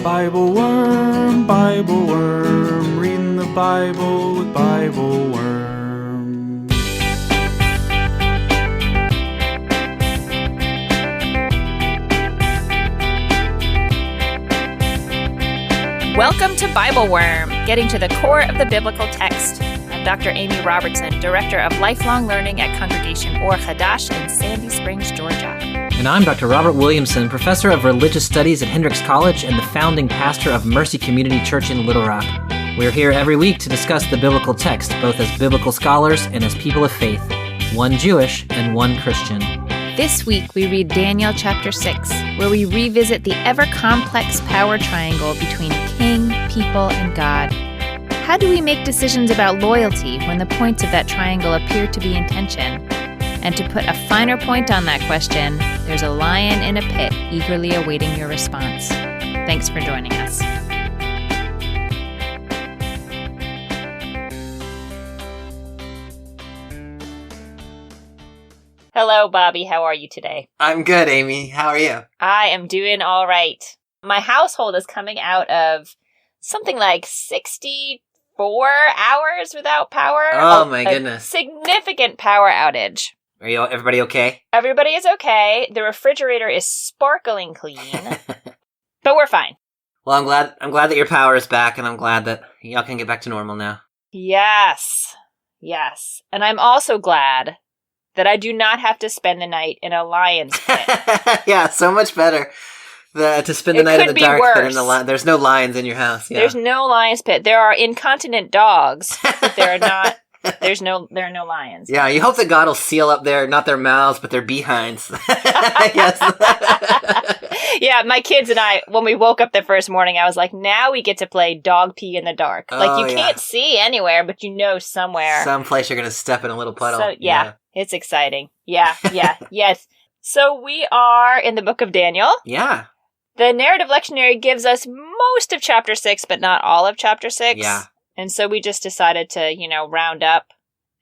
BibleWorm, BibleWorm, reading the Bible with BibleWorm. Welcome to BibleWorm, getting to the core of the biblical text. I'm Dr. Amy Robertson, Director of Lifelong Learning at Congregation Or Hadash in Sandy Springs, Georgia. And I'm Dr. Robert Williamson, Professor of Religious Studies at Hendrix College and the founding pastor of Mercy Community Church in Little Rock. We're here every week to discuss the biblical text, both as biblical scholars and as people of faith, one Jewish and one Christian. This week we read Daniel chapter 6, where we revisit the ever-complex power triangle between king, people, and God. How do we make decisions about loyalty when the points of that triangle appear to be in tension? And to put a finer point on that question, there's a lion in a pit eagerly awaiting your response. Thanks for joining us. Hello, Bobby. How are you today? I'm good, Amy. How are you? I am doing all right. My household is coming out of something like 64 hours without power. Oh, my goodness. Significant power outage. Are everybody okay? Everybody is okay. The refrigerator is sparkling clean, but we're fine. Well, I'm glad that your power is back, and I'm glad that y'all can get back to normal now. Yes. And I'm also glad that I do not have to spend the night in a lion's pit. Yeah, so much better to spend the night in the dark than in the there's no lions in your house. Yeah. There's no lion's pit. There are incontinent dogs, but there are not. There are no lions. Yeah, you hope that God will seal up not their mouths, but their behinds. Yes. Yeah, my kids and I, when we woke up the first morning, I was like, now we get to play dog pee in the dark. You can't see anywhere, but you know somewhere. Some place you're going to step in a little puddle. So, yeah. It's exciting. Yeah, yes. So we are in the book of Daniel. Yeah. The narrative lectionary gives us most of chapter 6, but not all of chapter 6. Yeah. And so we just decided to, round up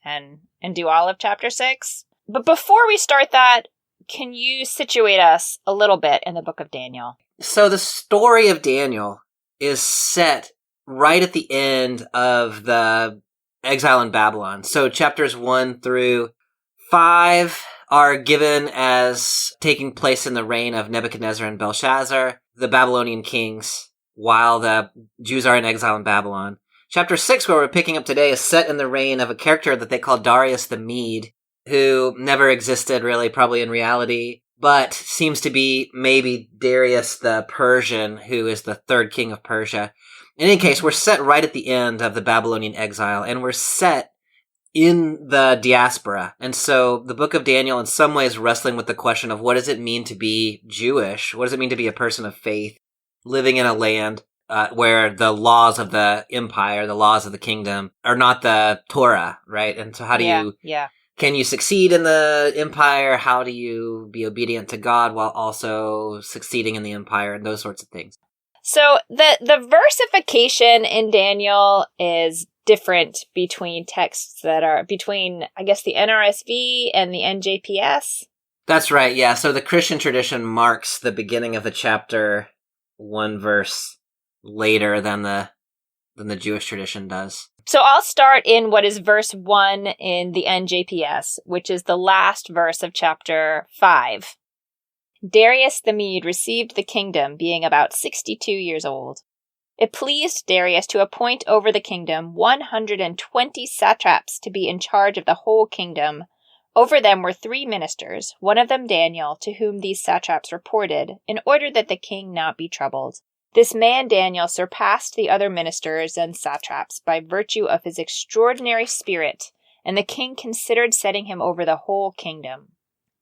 and do all of chapter 6. But before we start that, can you situate us a little bit in the book of Daniel? So the story of Daniel is set right at the end of the exile in Babylon. So chapters 1 through 5 are given as taking place in the reign of Nebuchadnezzar and Belshazzar, the Babylonian kings, while the Jews are in exile in Babylon. Chapter 6, where we're picking up today, is set in the reign of a character that they call Darius the Mede, who never existed really, probably in reality, but seems to be maybe Darius the Persian, who is the third king of Persia. In any case, we're set right at the end of the Babylonian exile, and we're set in the diaspora. And so the book of Daniel in some ways wrestling with the question of what does it mean to be Jewish? What does it mean to be a person of faith living in a land where the laws of the empire, the laws of the kingdom are not the Torah, right? And so how do can you succeed in the empire? How do you be obedient to God while also succeeding in the empire and those sorts of things? So the versification in Daniel is different between texts that are between, I guess, the NRSV and the NJPS. That's right, yeah. So the Christian tradition marks the beginning of the chapter one verse later than the Jewish tradition does. So I'll start in what is verse 1 in the NJPS, which is the last verse of chapter 5. Darius the Mede received the kingdom, being about 62 years old. It pleased Darius to appoint over the kingdom 120 satraps to be in charge of the whole kingdom. Over them were 3 ministers, one of them Daniel, to whom these satraps reported, in order that the king not be troubled. This man Daniel surpassed the other ministers and satraps by virtue of his extraordinary spirit, and the king considered setting him over the whole kingdom.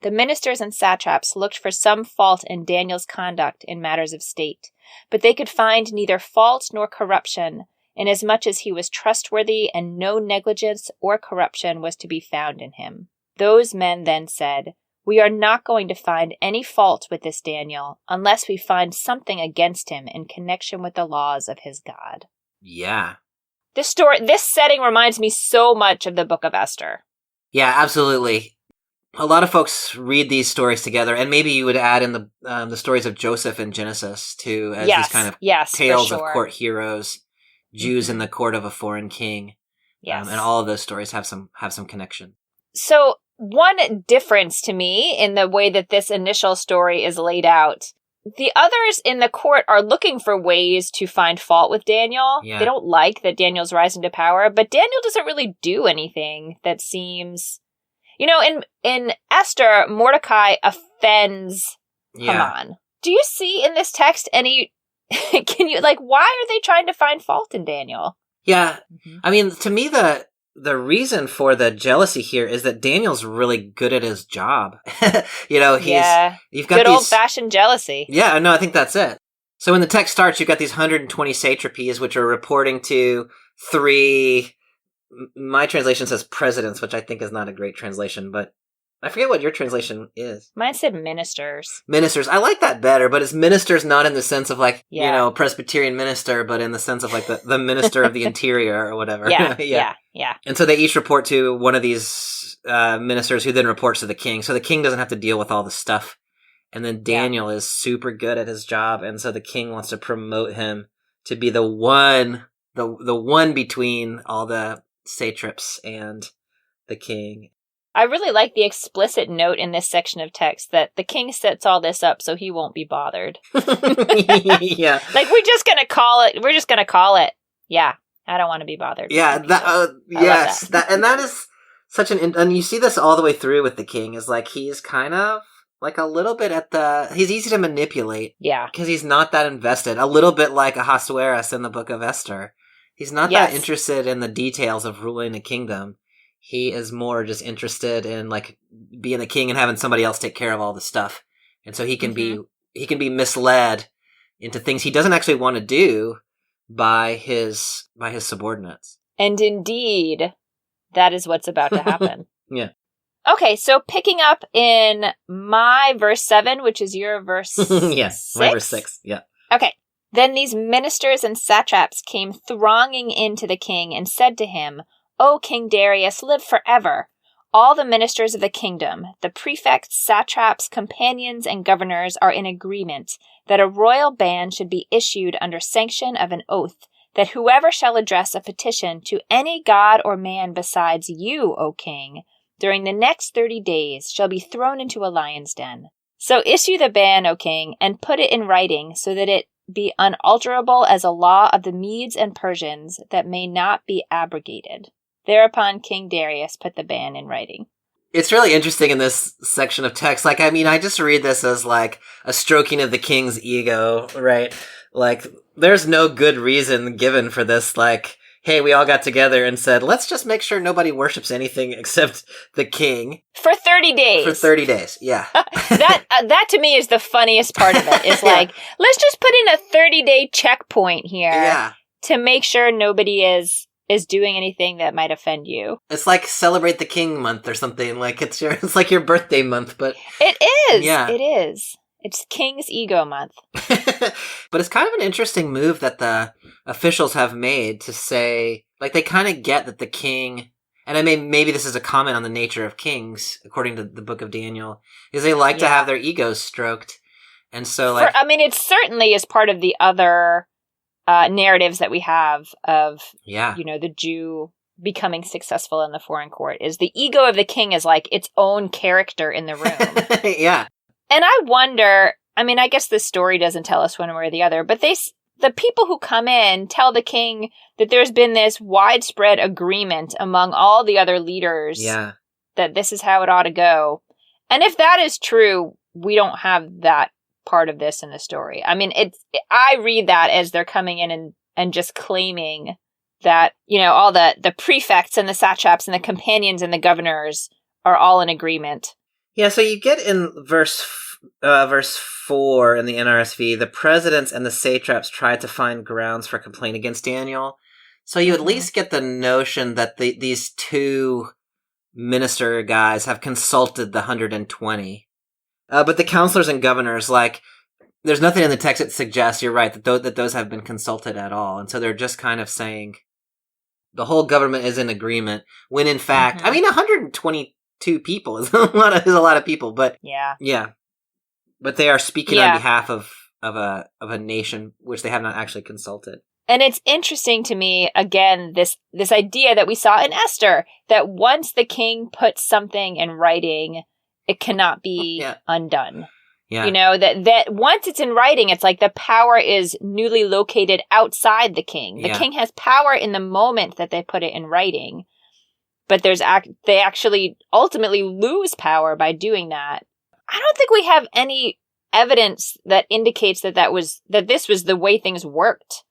The ministers and satraps looked for some fault in Daniel's conduct in matters of state, but they could find neither fault nor corruption, inasmuch as he was trustworthy and no negligence or corruption was to be found in him. Those men then said, "We are not going to find any fault with this Daniel unless we find something against him in connection with the laws of his God." Yeah. This setting reminds me so much of the book of Esther. Yeah, absolutely. a lot of folks read these stories together, and maybe you would add in the stories of Joseph in Genesis too, as these kind of tales of court heroes, Jews in the court of a foreign king. Yes. And all of those stories have some connection. So one difference to me in the way that this initial story is laid out, the others in the court are looking for ways to find fault with Daniel. Yeah. They don't like that Daniel's rising to power, but Daniel doesn't really do anything that seems... in Esther, Mordecai offends Haman. Do you see in this text any... why are they trying to find fault in Daniel? Yeah. Mm-hmm. I mean, to me, the reason for the jealousy here is that Daniel's really good at his job. You've got good old-fashioned jealousy. Yeah, no, I think that's it. So when the text starts, you've got these 120 satrapies, which are reporting to 3, my translation says presidents, which I think is not a great translation, but I forget what your translation is. Mine said ministers. Ministers. I like that better, but it's ministers not in the sense of Presbyterian minister, but in the sense of the minister of the interior or whatever. Yeah. And so they each report to one of these ministers who then reports to the king. So the king doesn't have to deal with all the stuff. And then Daniel is super good at his job. And so the king wants to promote him to be the one between all the satraps and the king. I really like the explicit note in this section of text that the king sets all this up so he won't be bothered. Yeah. We're just going to call it. Yeah. I don't want to be bothered. Yeah. Yes. That is such and you see this all the way through with the king is he's kind of a little bit he's easy to manipulate. Yeah. Because he's not that invested. A little bit like Ahasuerus in the book of Esther. He's not that interested in the details of ruling a kingdom. He is more just interested in being the king and having somebody else take care of all the stuff. And so he can be misled into things he doesn't actually want to do by his subordinates. And indeed, that is what's about to happen. Yeah. Okay, so picking up in my verse 7, which is your verse 6. Yes, my verse 6. Yeah. Okay. Then these ministers and satraps came thronging into the king and said to him, "O King Darius, live forever. All the ministers of the kingdom, the prefects, satraps, companions, and governors are in agreement that a royal ban should be issued under sanction of an oath, that whoever shall address a petition to any god or man besides you, O king, during the next 30 days shall be thrown into a lion's den. So issue the ban, O king, and put it in writing so that it be unalterable as a law of the Medes and Persians that may not be abrogated." Thereupon King Darius put the ban in writing. It's really interesting in this section of text. I just read this as a stroking of the king's ego, right? There's no good reason given for this. Hey, we all got together and said, let's just make sure nobody worships anything except the king. For 30 days. For 30 days, yeah. That to me is the funniest part of it. It's let's just put in a 30-day checkpoint here to make sure nobody is doing anything that might offend you. It's like celebrate the king month or something. It's like your birthday month, but it is. Yeah. It is. It's King's Ego Month. But it's kind of an interesting move that the officials have made to say, they kind of get that the king, and maybe this is a comment on the nature of kings, according to the book of Daniel, is they like to have their egos stroked. And so it certainly is part of the other narratives that we have of, the Jew becoming successful in the foreign court is the ego of the king is its own character in the room. Yeah. And I wonder, I guess this story doesn't tell us one way or the other, but the people who come in tell the king that there's been this widespread agreement among all the other leaders that this is how it ought to go. And if that is true, we don't have that part of this in the story. I read that as they're coming in and just claiming that, all the prefects and the satraps and the companions and the governors are all in agreement. Yeah, so you get in verse 4 in the NRSV, the presidents and the satraps tried to find grounds for complaint against Daniel. So you at least get the notion that these two minister guys have consulted the 120. But the counselors and governors, there's nothing in the text that suggests, you're right, that those have been consulted at all. And so they're just kind of saying the whole government is in agreement, when in fact, 120 62 people is a lot of people, but yeah. But they are speaking on behalf of a nation which they have not actually consulted. And it's interesting to me, again, this idea that we saw in Esther, that once the king puts something in writing, it cannot be undone. Yeah. You know, that once it's in writing, it's like the power is newly located outside the king. The king has power in the moment that they put it in writing, but they actually ultimately lose power by doing that. I don't think we have any evidence that indicates that this was the way things worked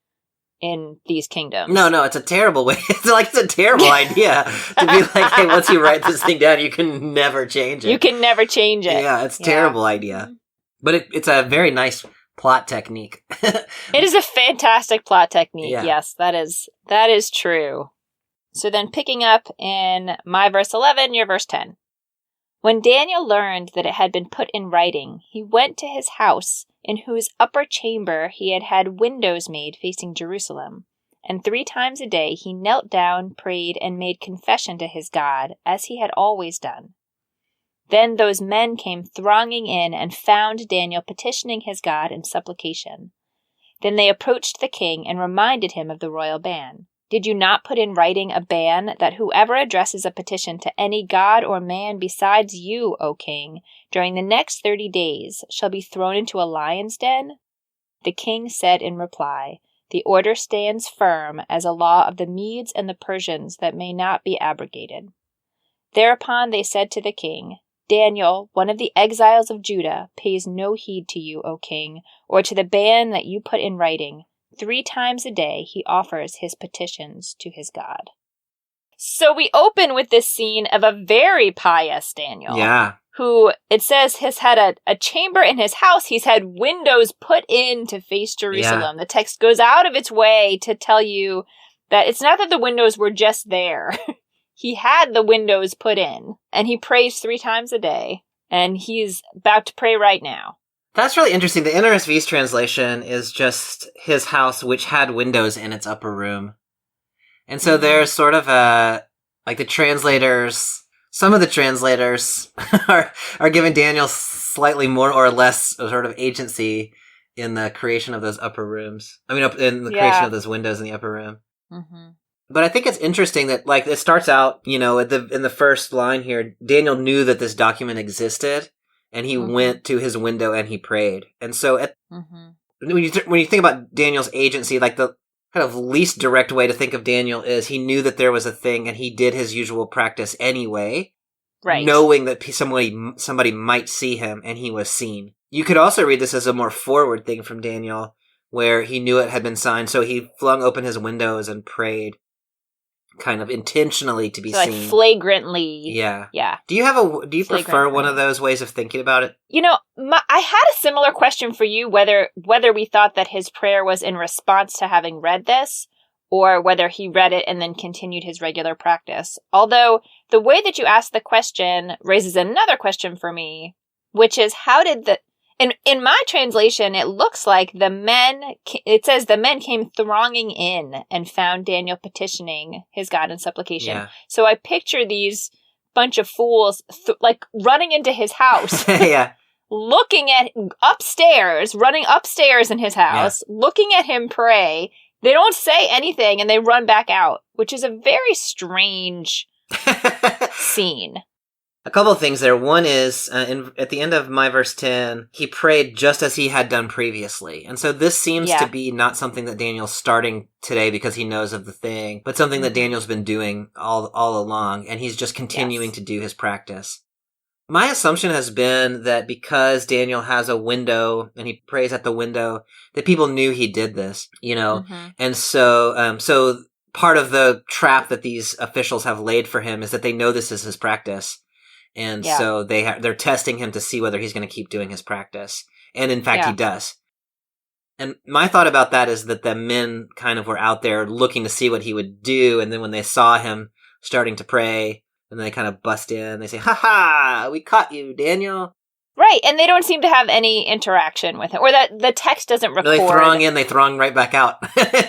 in these kingdoms. No, it's a terrible way. It's a terrible idea to be like, hey, once you write this thing down, you can never change it. You can never change it. Yeah, it's a terrible idea. But it's a very nice plot technique. It is a fantastic plot technique. Yeah. Yes, that is true. So then picking up in my verse 11, your verse 10. When Daniel learned that it had been put in writing, he went to his house, in whose upper chamber he had had windows made facing Jerusalem. And 3 times a day he knelt down, prayed, and made confession to his God, as he had always done. Then those men came thronging in and found Daniel petitioning his God in supplication. Then they approached the king and reminded him of the royal ban. Did you not put in writing a ban that whoever addresses a petition to any god or man besides you, O king, during the next 30 days shall be thrown into a lion's den? The king said in reply, the order stands firm as a law of the Medes and the Persians that may not be abrogated. Thereupon they said to the king, Daniel, one of the exiles of Judah, pays no heed to you, O king, or to the ban that you put in writing. 3 times a day he offers his petitions to his God. So we open with this scene of a very pious Daniel. Yeah. Who, it says, has had a chamber in his house. He's had windows put in to face Jerusalem. Yeah. The text goes out of its way to tell you that it's not that the windows were just there. He had the windows put in, and he prays 3 times a day, and he's about to pray right now. That's really interesting. The NRSV's translation is just his house, which had windows in its upper room. And so there's sort of some of the translators are giving Daniel slightly more or less sort of agency in the creation of those upper rooms. I mean, in the creation of those windows in the upper room. Mm-hmm. But I think it's interesting that, like, it starts out, you know, in the first line here, Daniel knew that this document existed, and he went to his window and he prayed. And so when you think about Daniel's agency, like the kind of least direct way to think of Daniel is he knew that there was a thing and he did his usual practice anyway, right? Knowing that somebody might see him, and he was seen. You could also read this as a more forward thing from Daniel, where he knew it had been signed, so he flung open his windows and prayed, kind of intentionally to be seen, flagrantly. Yeah. Do you prefer one of those ways of thinking about it? You know, I had a similar question for you, whether we thought that his prayer was in response to having read this, or whether he read it and then continued his regular practice. Although the way that you asked the question raises another question for me, which is, how did in my translation, it looks like it says the men came thronging in and found Daniel petitioning his God in supplication. Yeah. So I picture these bunch of fools running into his house, looking at running upstairs in his house, looking at him pray. They don't say anything and they run back out, which is a very strange scene. A couple of things there. One is, at the end of my verse 10, he prayed just as he had done previously. And so this seems to be not something that Daniel's starting today because he knows of the thing, but something that Daniel's been doing all along, and he's just continuing to do his practice. My assumption has been that because Daniel has a window and he prays at the window, that people knew he did this, you know? Mm-hmm. And so part of the trap that these officials have laid for him is that they know this is his practice. And so they're testing him to see whether he's going to keep doing his practice. And in fact, he does. And my thought about that is that the men kind of were out there looking to see what he would do. And then when they saw him starting to pray, and they kind of bust in, they say, "Ha ha, we caught you, Daniel." Right. And they don't seem to have any interaction with him, or that the text doesn't record. They throng in, they throng right back out.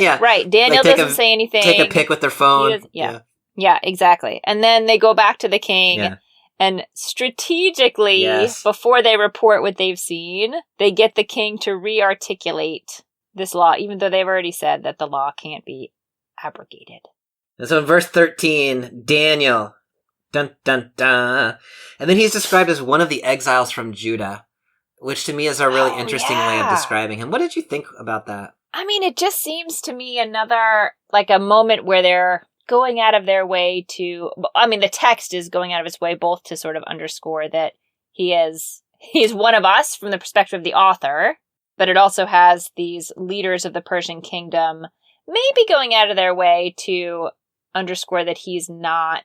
Yeah. Right. Daniel doesn't say anything. Take a pic with their phone. Yeah, exactly. And then they go back to the king. Yeah. And strategically, Yes. before they report what they've seen, they get the king to re-articulate this law, even though they've already said that the law can't be abrogated. And so in verse 13, Daniel, dun dun dun, and then he's described as one of the exiles from Judah, which to me is a really interesting way of describing him. What did you think about that? I mean, it just seems to me another, like a moment where they're going out of their way to, I mean, the text is going out of its way both to sort of underscore that he's one of us from the perspective of the author, but it also has these leaders of the Persian kingdom maybe going out of their way to underscore that he's not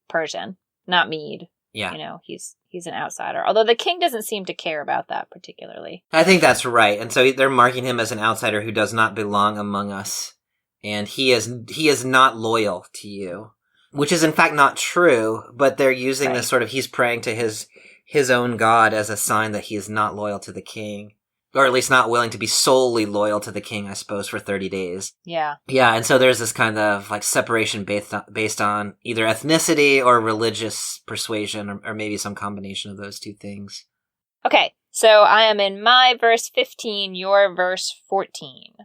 Persian, not Mede. Yeah. You know, he's an outsider. Although the king doesn't seem to care about that particularly. I think that's right. And so they're marking him as an outsider who does not belong among us. And he is not loyal to you, which is in fact not true, but they're using this sort of, he's praying to his own God as a sign that he is not loyal to the king, or at least not willing to be solely loyal to the king, I suppose, for 30 days. Yeah. Yeah. And so there's this kind of like separation based on either ethnicity or religious persuasion, or maybe some combination of those two things. Okay. So I am in my verse 15, your verse 14.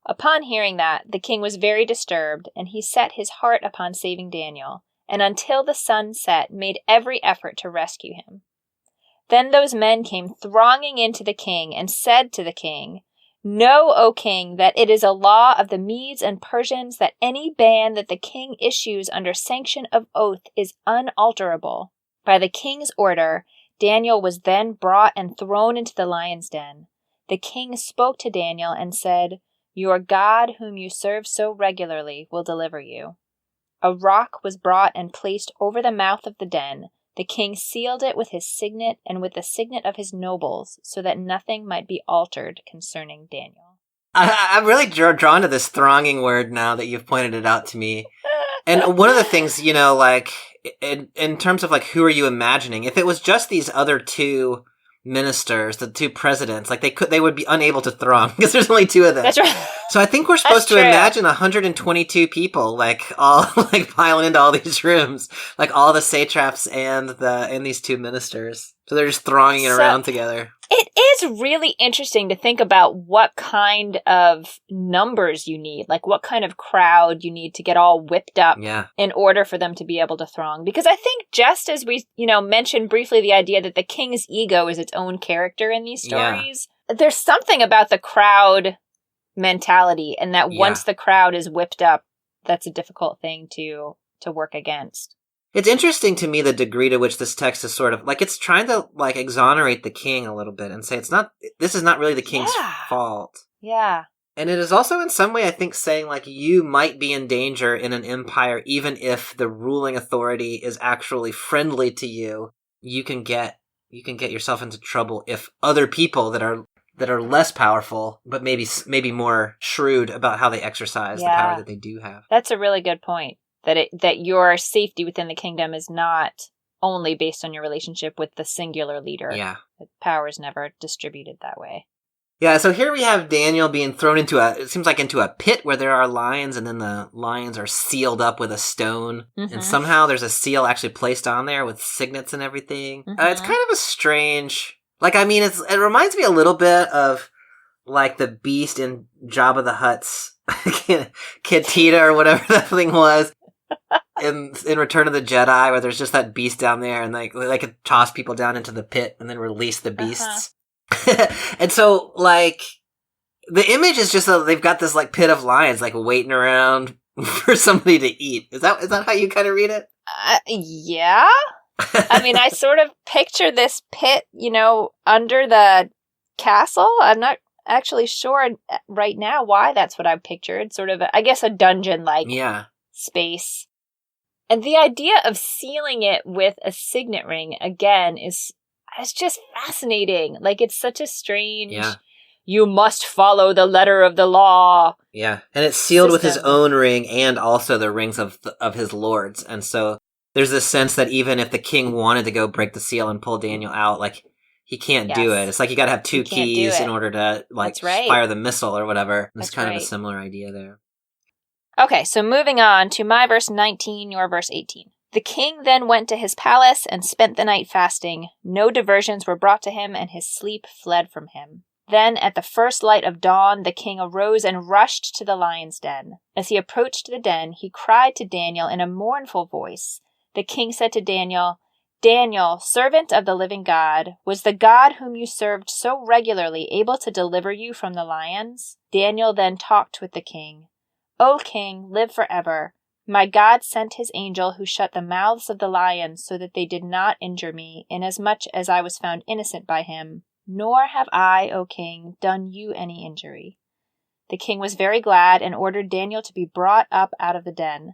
Upon hearing that, the king was very disturbed, and he set his heart upon saving Daniel, and until the sun set, made every effort to rescue him. Then those men came thronging into the king, and said to the king, Know, O king, that it is a law of the Medes and Persians that any ban that the king issues under sanction of oath is unalterable. By the king's order, Daniel was then brought and thrown into the lion's den. The king spoke to Daniel and said, Your God, whom you serve so regularly, will deliver you. A rock was brought and placed over the mouth of the den. The king sealed it with his signet and with the signet of his nobles, so that nothing might be altered concerning Daniel. I'm really drawn to this thronging word now that you've pointed it out to me. And one of the things, you know, like, in terms of like, who are you imagining? If it was just these other two ministers, the two presidents, like they would be unable to throng because there's only two of them. That's right. So I think we're supposed to imagine 122 people, like all like piling into all these rooms, like all the satraps and these two ministers. So they're just thronging around together. It is really interesting to think about what kind of numbers you need, like what kind of crowd you need to get all whipped up in order for them to be able to throng. Because I think just as we, mentioned briefly the idea that the king's ego is its own character in these stories, there's something about the crowd mentality, and that once the crowd is whipped up, that's a difficult thing to work against. It's interesting to me the degree to which this text is sort of like it's trying to like exonerate the king a little bit and say this is not really the king's fault. Yeah. And it is also in some way, I think, saying like you might be in danger in an empire even if the ruling authority is actually friendly to you. You can get yourself into trouble if other people that are less powerful, but maybe more shrewd about how they exercise the power that they do have. That's a really good point. That your safety within the kingdom is not only based on your relationship with the singular leader. Yeah. The power is never distributed that way. Yeah, so here we have Daniel being thrown into a pit where there are lions, and then the lions are sealed up with a stone. Mm-hmm. And somehow there's a seal actually placed on there with signets and everything. Mm-hmm. It's kind of a strange... Like, I mean, it reminds me a little bit of, like, the beast in Jabba the Hutt's Kitita or whatever that thing was. In Return of the Jedi, where there's just that beast down there, and like they could toss people down into the pit and then release the beasts. And so, like, the image is just that they've got this like pit of lions, like waiting around for somebody to eat. Is that how you kind of read it? Yeah. I mean, I sort of picture this pit, under the castle. I'm not actually sure right now why that's what I've pictured. Sort of, I guess, a dungeon-like space. And the idea of sealing it with a signet ring, again, is just fascinating. Like, it's such a strange, you must follow the letter of the law. Yeah, and it's sealed with his own ring and also the rings of his lords. And so there's this sense that even if the king wanted to go break the seal and pull Daniel out, like, he can't do it. It's like you gotta have two keys in order to, like, fire the missile or whatever. It's kind of a similar idea there. Okay, so moving on to my verse 19, your verse 18. The king then went to his palace and spent the night fasting. No diversions were brought to him, and his sleep fled from him. Then, at the first light of dawn, the king arose and rushed to the lion's den. As he approached the den, he cried to Daniel in a mournful voice. The king said to Daniel, Daniel, servant of the living God, was the God whom you served so regularly able to deliver you from the lions? Daniel then talked with the king. O king, live forever. My God sent his angel who shut the mouths of the lions so that they did not injure me, inasmuch as I was found innocent by him. Nor have I, O king, done you any injury. The king was very glad and ordered Daniel to be brought up out of the den.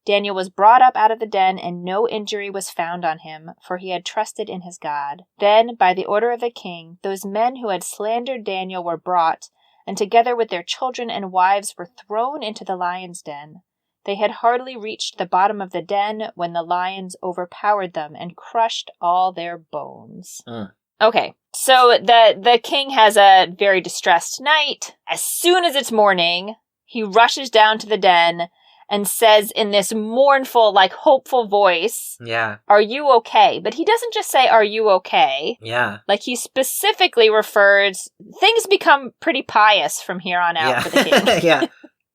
Daniel was brought up out of the den, and no injury was found on him, for he had trusted in his God. Then, by the order of the king, those men who had slandered Daniel were brought, and together with their children and wives were thrown into the lion's den. They had hardly reached the bottom of the den when the lions overpowered them and crushed all their bones. Okay, so the king has a very distressed night. As soon as it's morning, he rushes down to the den and says in this mournful, like, hopeful voice, Are you okay? But he doesn't just say, Are you okay? Yeah. Like, he specifically refers, things become pretty pious from here on out for the king. Yeah.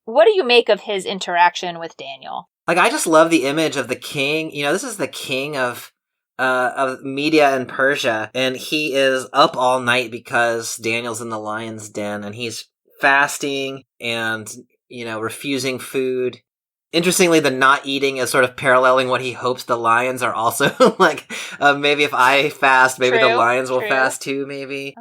What do you make of his interaction with Daniel? Like, I just love the image of the king. You know, this is the king of Media and Persia, and he is up all night because Daniel's in the lion's den, and he's fasting and, you know, refusing food. Interestingly, the not eating is sort of paralleling what he hopes the lions are also like. Maybe if I fast, maybe the lions will fast too. Maybe.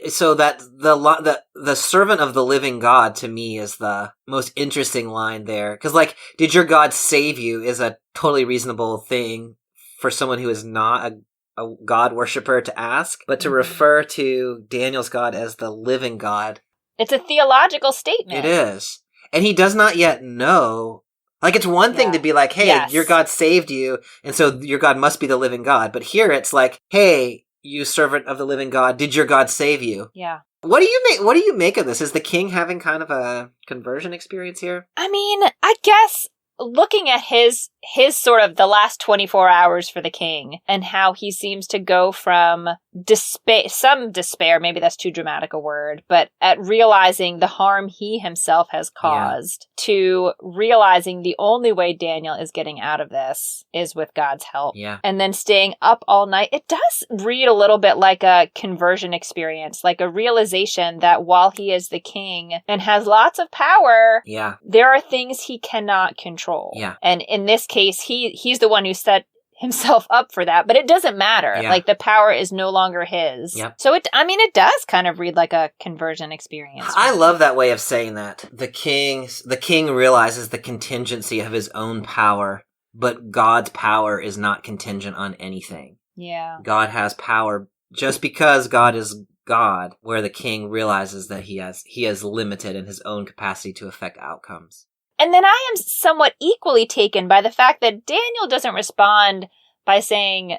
So that the servant of the living God to me is the most interesting line there, because like, did your God save you is a totally reasonable thing for someone who is not a God worshiper to ask, but to refer to Daniel's God as the living God, it's a theological statement. It is. And he does not yet know. Like, it's one thing to be like, hey, your God saved you, and so your God must be the living God. But here it's like, hey, you servant of the living God, did your God save you? Yeah. What do you make of this? Is the king having kind of a conversion experience here? I mean, I guess looking at his sort of the last 24 hours for the king and how he seems to go from despair, maybe that's too dramatic a word, but at realizing the harm he himself has caused to realizing the only way Daniel is getting out of this is with God's help. Yeah. And then staying up all night. It does read a little bit like a conversion experience, like a realization that while he is the king and has lots of power, there are things he cannot control. Yeah. And in this case, he's the one who set himself up for that, but it doesn't matter. Yeah. Like, the power is no longer his. Yep. So it does kind of read like a conversion experience. I love that way of saying that. The king realizes the contingency of his own power, but God's power is not contingent on anything. Yeah. God has power just because God is God, where the king realizes that he is limited in his own capacity to affect outcomes. And then I am somewhat equally taken by the fact that Daniel doesn't respond by saying,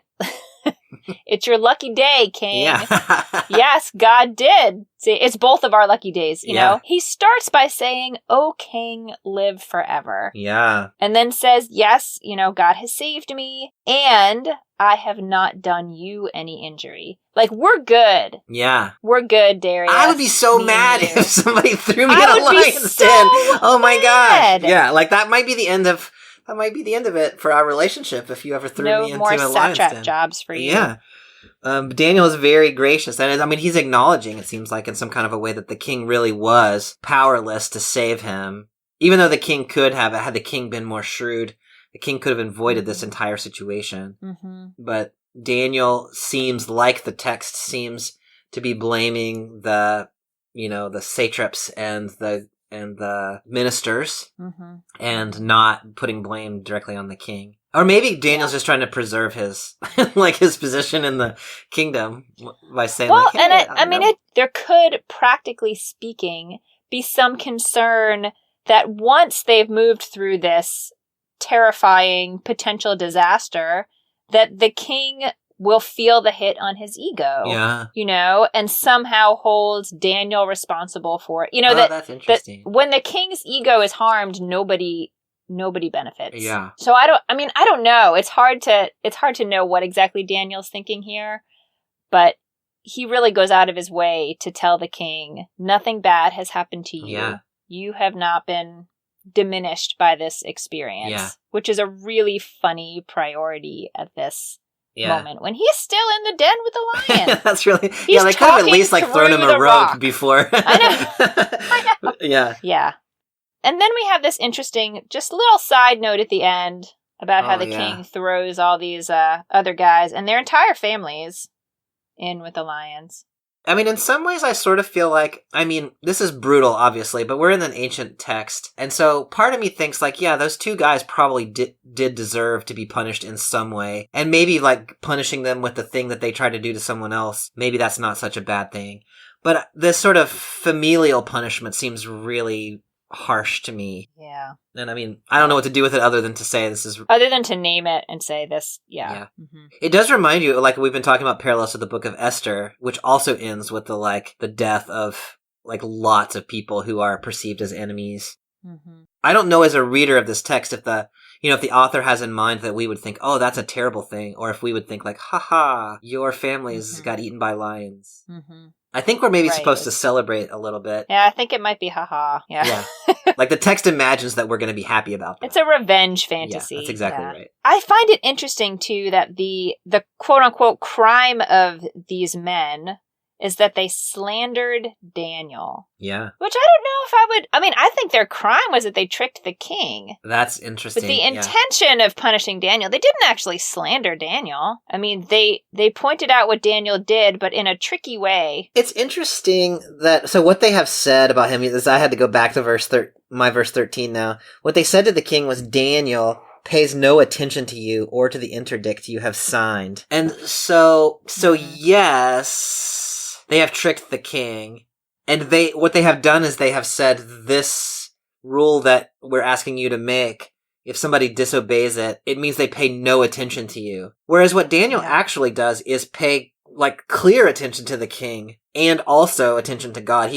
it's your lucky day, king. Yeah. Yes, God did. See, it's both of our lucky days, you know? He starts by saying, "O king, live forever." Yeah. And then says, yes, you know, God has saved me, and I have not done you any injury. Like, we're good. Yeah. We're good, Darius. I would be so mad if somebody threw me in a lion's den. Oh my gosh. Yeah, like that might be the end of it for our relationship if you ever threw me into a lion's den. No more satrap jobs for you. Yeah. Daniel is very gracious, and I mean, he's acknowledging, it seems like, in some kind of a way that the king really was powerless to save him. Even though the king could have, had the king been more shrewd, the king could have avoided this entire situation. Mm-hmm. But Daniel seems like the text seems to be blaming the satraps and the ministers, and not putting blame directly on the king. Or maybe Daniel's just trying to preserve his his position in the kingdom by saying, there could, practically speaking, be some concern that once they've moved through this terrifying potential disaster, that the king will feel the hit on his ego. Yeah. You know, and somehow holds Daniel responsible for it. You know, that's interesting. that when the king's ego is harmed, nobody nobody benefits. Yeah. So I don't know. It's hard to know what exactly Daniel's thinking here, but he really goes out of his way to tell the king, nothing bad has happened to you. Yeah. You have not been diminished by this experience, which is a really funny priority at this moment when he's still in the den with the lion. That's really, he's they could have at least like thrown him a rope rock. before. I know. Yeah. And then we have this interesting, just little side note at the end about how the king throws all these other guys and their entire families in with the lions. I mean, in some ways, I sort of feel like, this is brutal, obviously, but we're in an ancient text. And so part of me thinks like, yeah, those two guys probably did deserve to be punished in some way. And maybe like punishing them with the thing that they tried to do to someone else, maybe that's not such a bad thing. But this sort of familial punishment seems really harsh to me. Yeah. And I don't know what to do with it other than to say this is... Other than to name it and say this, yeah. Mm-hmm. It does remind you, like we've been talking about parallels to the book of Esther, which also ends with the death of like lots of people who are perceived as enemies. Mm-hmm. I don't know as a reader of this text if the author has in mind that we would think, oh, that's a terrible thing, or if we would think like, haha, your families got eaten by lions. Mm-hmm. I think we're maybe supposed to celebrate a little bit. Yeah, I think it might be haha. Yeah. Like the text imagines that we're going to be happy about that. It's a revenge fantasy. Yeah, that's exactly right. I find it interesting, too, that the quote-unquote crime of these men is that they slandered Daniel. Yeah. Which I don't know if I would... I think their crime was that they tricked the king. That's interesting. But the intention of punishing Daniel, they didn't actually slander Daniel. They pointed out what Daniel did, but in a tricky way. It's interesting that... So what they have said about him is, I had to go back to verse 13 now. What they said to the king was, Daniel pays no attention to you or to the interdict you have signed. And so yes... They have tricked the king, and what they have done is they have said this rule that we're asking you to make, if somebody disobeys it, it means they pay no attention to you. Whereas what Daniel actually does is pay like clear attention to the king and also attention to God.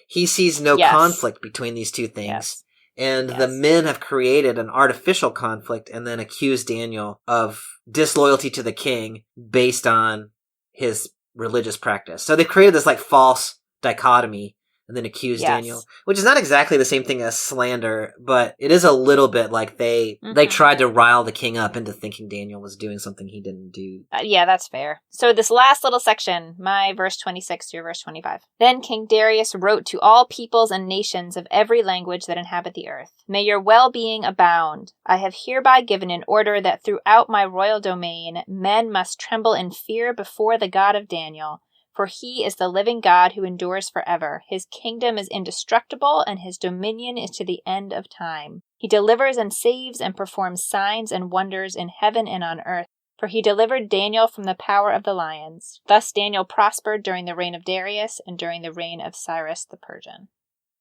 He sees no conflict between these two things. Yes. And the men have created an artificial conflict and then accused Daniel of disloyalty to the king based on his religious practice. So they created this like false dichotomy and then accused Daniel, which is not exactly the same thing as slander, but it is a little bit like they tried to rile the king up into thinking Daniel was doing something he didn't do. Yeah, that's fair. So this last little section, my verse 26 through verse 25. Then King Darius wrote to all peoples and nations of every language that inhabit the earth, may your well-being abound. I have hereby given an order that throughout my royal domain men must tremble in fear before the God of Daniel. For he is the living God who endures forever. His kingdom is indestructible, and his dominion is to the end of time. He delivers and saves and performs signs and wonders in heaven and on earth. For he delivered Daniel from the power of the lions. Thus Daniel prospered during the reign of Darius and during the reign of Cyrus the Persian.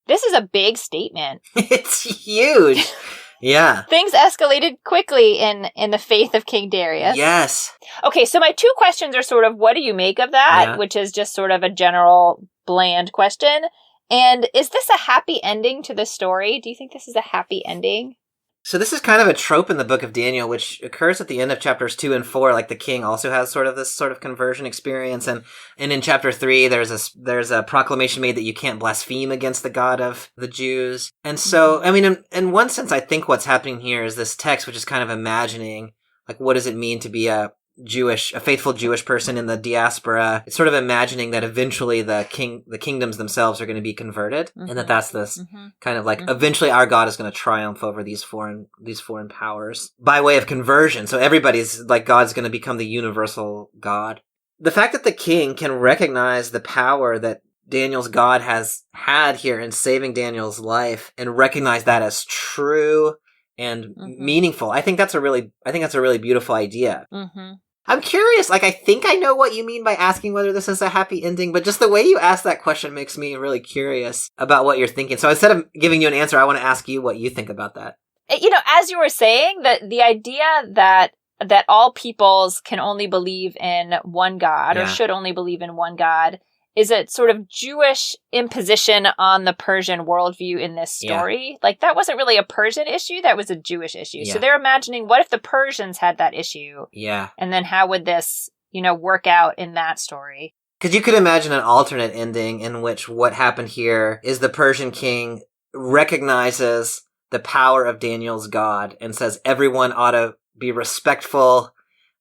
This is a big statement. It's huge. Yeah. Things escalated quickly in the faith of King Darius. Yes. Okay, so my two questions are sort of, what do you make of that? Which is just sort of a general, bland question. And is this a happy ending to the story? Do you think this is a happy ending? So this is kind of a trope in the book of Daniel, which occurs at the end of chapters 2 and 4. Like the king also has sort of this sort of conversion experience. And in chapter 3, there's a proclamation made that you can't blaspheme against the God of the Jews. And so, in one sense, I think what's happening here is this text, which is kind of imagining, like, what does it mean to be a faithful Jewish person in the diaspora. It's sort of imagining that eventually the kingdoms themselves are going to be converted, and that's this kind of like eventually our God is going to triumph over these foreign powers by way of conversion. So everybody's like, God's going to become the universal God. The fact that the king can recognize the power that Daniel's God has had here in saving Daniel's life and recognize that as true and meaningful. I think that's a really beautiful idea. I'm curious, like, I think I know what you mean by asking whether this is a happy ending, but just the way you ask that question makes me really curious about what you're thinking. So instead of giving you an answer, I want to ask you what you think about that. You know, as you were saying, that the idea that all peoples can only believe in one God or should only believe in one God is a sort of Jewish imposition on the Persian worldview in this story. Like, that wasn't really a Persian issue, that was a Jewish issue. So they're imagining, what if the Persians had that issue? Yeah. And then how would this, work out in that story? Because you could imagine an alternate ending in which what happened here is the Persian king recognizes the power of Daniel's God and says everyone ought to be respectful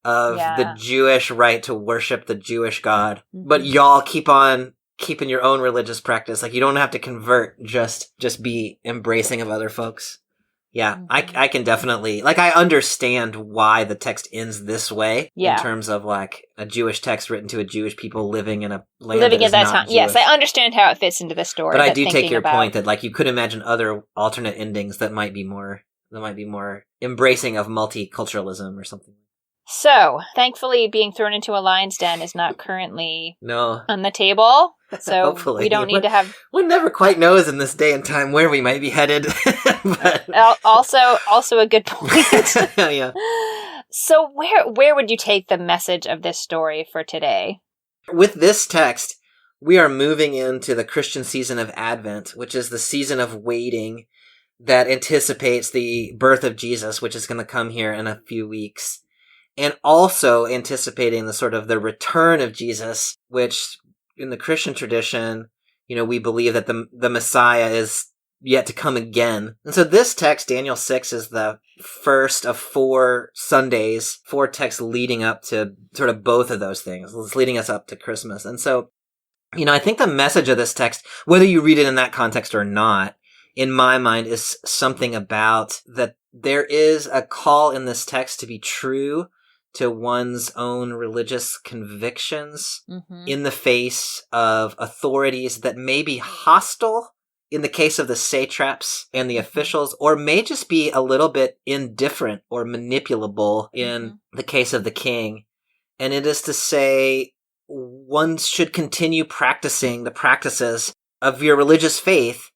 of the Jewish right to worship the Jewish God. But y'all keep on keeping your own religious practice. Like, you don't have to convert, just be embracing of other folks. Yeah, I can definitely, like, I understand why the text ends this way in terms of, like, a Jewish text written to a Jewish people living in a land that is not Jewish. Yes, I understand how it fits into the story. But I do take your point that, like, you could imagine other alternate endings that might be more embracing of multiculturalism or something. So, thankfully, being thrown into a lion's den is not currently on the table. So hopefully. We don't need to have... One never quite knows in this day and time where we might be headed. But... also a good point. Yeah. So where would you take the message of this story for today? With this text, we are moving into the Christian season of Advent, which is the season of waiting that anticipates the birth of Jesus, which is going to come here in a few weeks. And also anticipating the return of Jesus, which in the Christian tradition, we believe that the Messiah is yet to come again. And so this text, Daniel 6, is the first of 4 Sundays, 4 texts leading up to sort of both of those things. It's leading us up to Christmas. And so, I think the message of this text, whether you read it in that context or not, in my mind, is something about that there is a call in this text to be true to one's own religious convictions in the face of authorities that may be hostile in the case of the satraps and the officials, or may just be a little bit indifferent or manipulable in the case of the king. And it is to say, one should continue practicing the practices of your religious faith,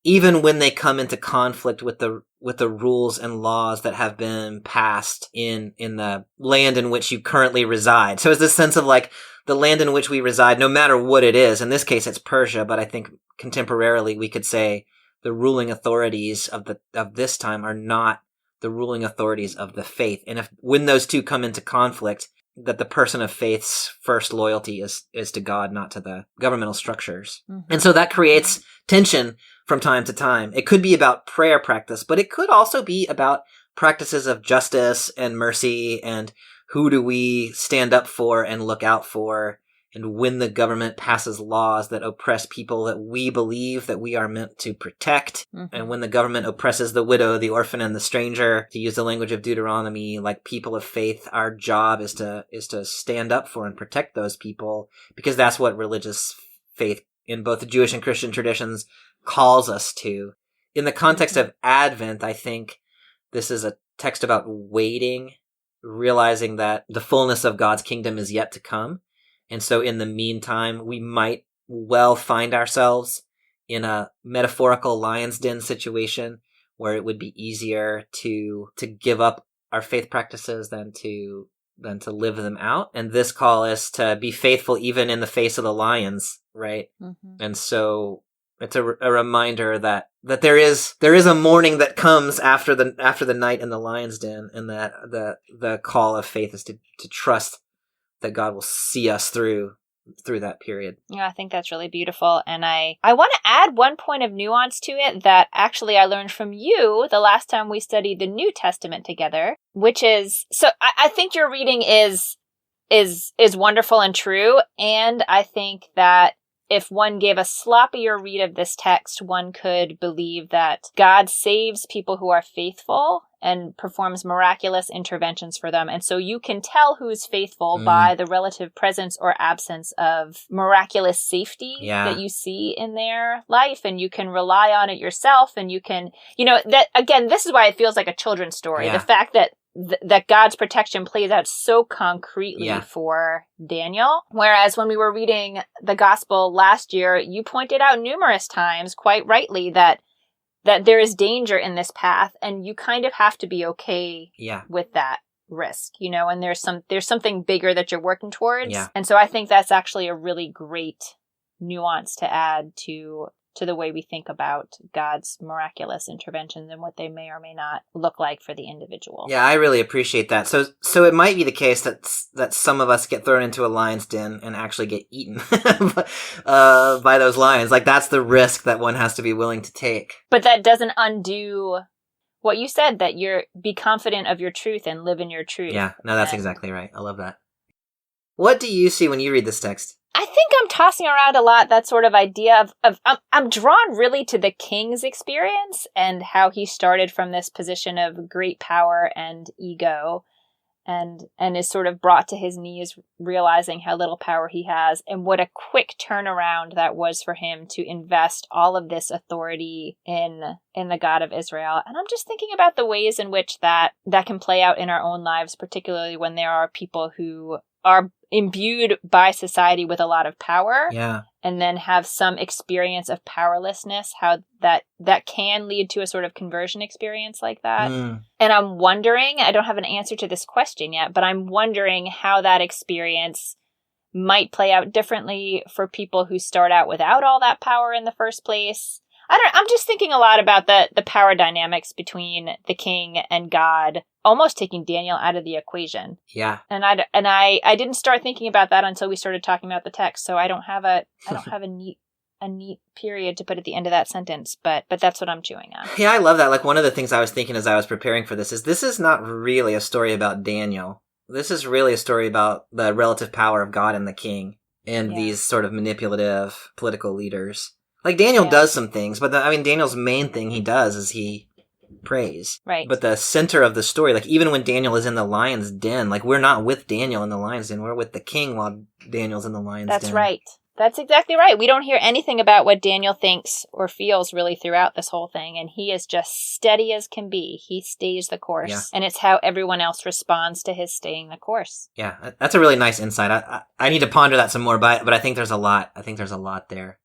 even when they come into conflict with the rules and laws that have been passed in the land in which you currently reside. So it's this sense of, like, the land in which we reside, no matter what it is. In this case, it's Persia, but I think contemporarily we could say the ruling authorities of this time are not the ruling authorities of the faith. And when those two come into conflict, that the person of faith's first loyalty is to God, not to the governmental structures. And so that creates tension from time to time. It could be about prayer practice, but it could also be about practices of justice and mercy, and who do we stand up for and look out for, and when the government passes laws that oppress people that we believe that we are meant to protect, and when the government oppresses the widow, the orphan, and the stranger, to use the language of Deuteronomy, like people of faith, our job is to stand up for and protect those people, because that's what religious faith in both the Jewish and Christian traditions calls us to. In the context of Advent, I think this is a text about waiting, realizing that the fullness of God's kingdom is yet to come. And so in the meantime, we might well find ourselves in a metaphorical lion's den situation where it would be easier to give up our faith practices than to live them out. And this call is to be faithful even in the face of the lions, right? And so it's a reminder that there is a morning that comes after the night in the lion's den, and that the call of faith is to trust that God will see us through that period. Yeah, I think that's really beautiful. And I want to add one point of nuance to it that actually I learned from you the last time we studied the New Testament together, which is, so I think your reading is wonderful and true. And I think that if one gave a sloppier read of this text, one could believe that God saves people who are faithful and performs miraculous interventions for them. And so you can tell who's faithful by the relative presence or absence of miraculous safety that you see in their life. And you can rely on it yourself. And you can, that again, this is why it feels like a children's story. The fact that God's protection plays out so concretely for Daniel. Whereas when we were reading the gospel last year, you pointed out numerous times, quite rightly, that there is danger in this path, and you kind of have to be okay with that risk, and there's something bigger that you're working towards. And so I think that's actually a really great nuance to add to the way we think about God's miraculous interventions and what they may or may not look like for the individual. Yeah, I really appreciate that. So it might be the case that some of us get thrown into a lion's den and actually get eaten by those lions. Like, that's the risk that one has to be willing to take. But that doesn't undo what you said, that be confident of your truth and live in your truth. Yeah, no, that's exactly right. I love that. What do you see when you read this text? I think I'm tossing around a lot that sort of idea of I'm drawn really to the king's experience and how he started from this position of great power and ego and is sort of brought to his knees, realizing how little power he has, and what a quick turnaround that was for him to invest all of this authority in the God of Israel. And I'm just thinking about the ways in which that can play out in our own lives, particularly when there are people who are imbued by society with a lot of power, and then have some experience of powerlessness, how that can lead to a sort of conversion experience like that. And I'm wondering, I don't have an answer to this question yet, but I'm wondering how that experience might play out differently for people who start out without all that power in the first place. I'm just thinking a lot about the power dynamics between the king and God, almost taking Daniel out of the equation. Yeah. And I didn't start thinking about that until we started talking about the text. So I don't have a neat period to put at the end of that sentence, but that's what I'm chewing on. Yeah, I love that. Like, one of the things I was thinking as I was preparing for this is not really a story about Daniel. This is really a story about the relative power of God and the king and these sort of manipulative political leaders. Like, Daniel does some things, but Daniel's main thing he does is he prays. Right. But the center of the story, like, even when Daniel is in the lion's den, like, we're not with Daniel in the lion's den, we're with the king while Daniel's in the lion's den. That's right. That's exactly right. We don't hear anything about what Daniel thinks or feels really throughout this whole thing, and he is just steady as can be. He stays the course, and it's how everyone else responds to his staying the course. Yeah, that's a really nice insight. I need to ponder that some more, but I think there's a lot. There.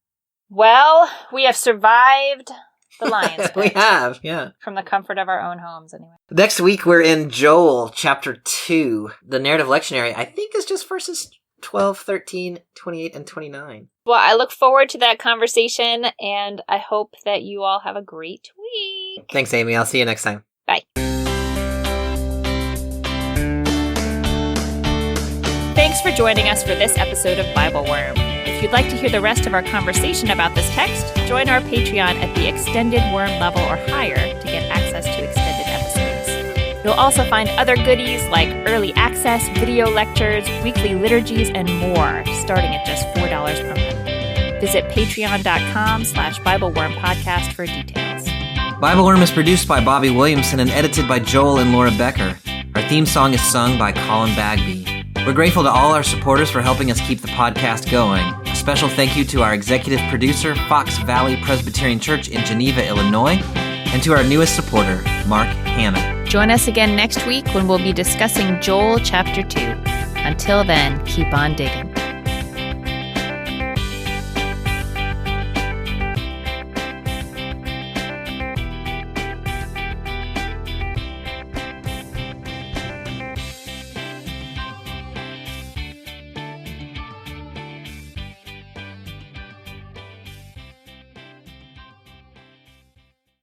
Well, we have survived the lion's pit. We have, yeah. From the comfort of our own homes, anyway. Next week, we're in Joel, chapter 2. The narrative lectionary, I think, is just verses 12, 13, 28, and 29. Well, I look forward to that conversation, and I hope that you all have a great week. Thanks, Amy. I'll see you next time. Bye. Thanks for joining us for this episode of BibleWorm. If you'd like to hear the rest of our conversation about this text, join our Patreon at the extended worm level or higher to get access to extended episodes. You'll also find other goodies like early access, video lectures, weekly liturgies, and more, starting at just $4 per month. Visit patreon.com/BibleWorm podcast for details. BibleWorm is produced by Bobby Williamson and edited by Joel and Laura Becker. Our theme song is sung by Colin Bagby. We're grateful to all our supporters for helping us keep the podcast going. A special thank you to our executive producer, Fox Valley Presbyterian Church in Geneva, Illinois, and to our newest supporter, Mark Hanna. Join us again next week when we'll be discussing Joel chapter 2. Until then, keep on digging.